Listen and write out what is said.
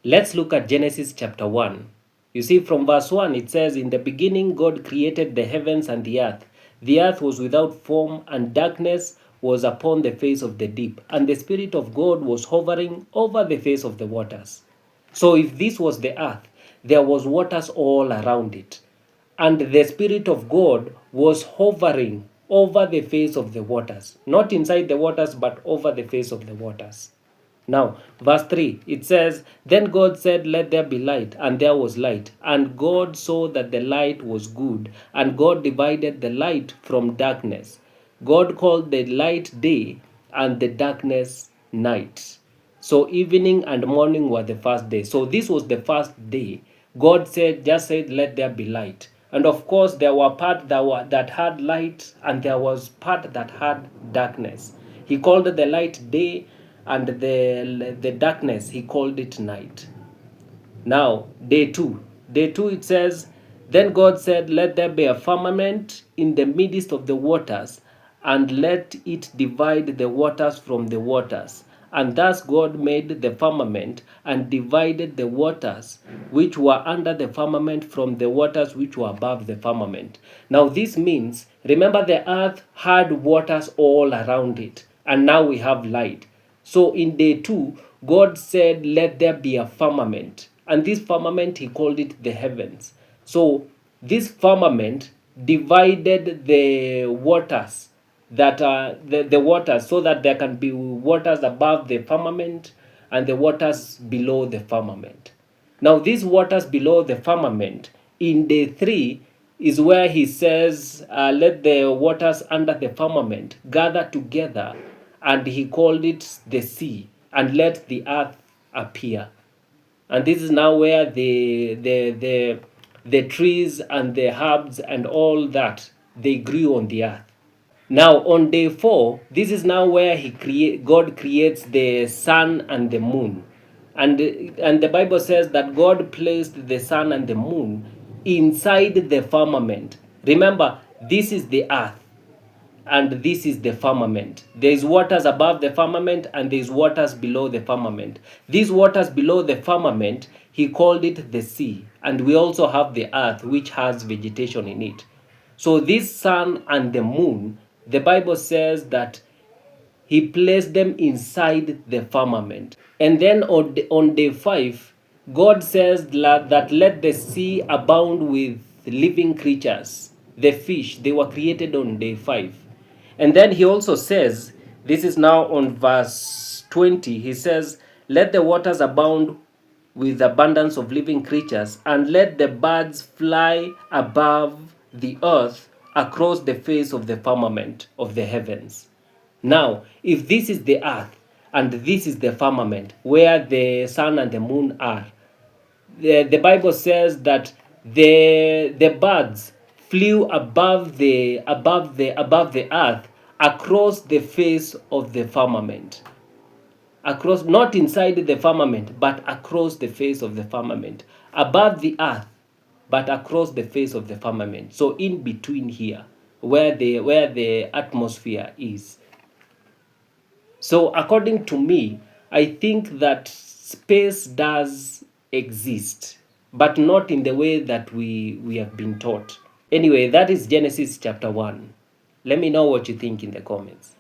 Let's look at Genesis chapter 1. You see, from verse 1, it says, "In the beginning, God created the heavens and the earth. The earth was without form, and darkness was upon the face of the deep. And the Spirit of God was hovering over the face of the waters." So if this was the earth, there was waters all around it. And the Spirit of God was hovering over the face of the waters. Not inside the waters, but over the face of the waters. Now, verse 3, it says, "Then God said, Let there be light, and there was light. And God saw that the light was good, and God divided the light from darkness. God called the light day, and the darkness night." So evening and morning were the first day. So this was the first day. God just said, "Let there be light." And of course, there were part that had light, and there was part that had darkness. He called the light day, and the darkness, he called it night. Now, day 2. Day 2, it says, "Then God said, Let there be a firmament in the midst of the waters, and let it divide the waters from the waters. And thus God made the firmament, and divided the waters which were under the firmament from the waters which were above the firmament." Now this means, remember, the earth had waters all around it, and now we have light. So in day 2, God said, "Let there be a firmament." And this firmament, he called it the heavens. So this firmament divided the waters that are the waters, so that there can be waters above the firmament and the waters below the firmament. Now these waters below the firmament, in day 3, is where he says, "Let the waters under the firmament gather together," and he called it the sea, "and let the earth appear." And this is now where the trees and the herbs and all that, they grew on the earth. Now on day 4, this is now where God creates the sun and the moon. And the Bible says that God placed the sun and the moon inside the firmament. Remember, this is the earth, and this is the firmament. There is waters above the firmament, and there is waters below the firmament. These waters below the firmament, he called it the sea. And we also have the earth, which has vegetation in it. So this sun and the moon, the Bible says that he placed them inside the firmament. And then on day 5, God says that let the sea abound with living creatures. The fish, they were created on day 5. And then he also says, this is now on verse 20, he says, "Let the waters abound with abundance of living creatures, and let the birds fly above the earth across the face of the firmament of the heavens." Now, if this is the earth and this is the firmament where the sun and the moon are, the Bible says that the birds flew above the earth across the face of the firmament. Across, not inside the firmament, but across the face of the firmament. Above the earth, but across the face of the firmament. So in between here, where the atmosphere is. So according to me, I think that space does exist, but not in the way that we have been taught. Anyway, that is Genesis chapter 1. Let me know what you think in the comments.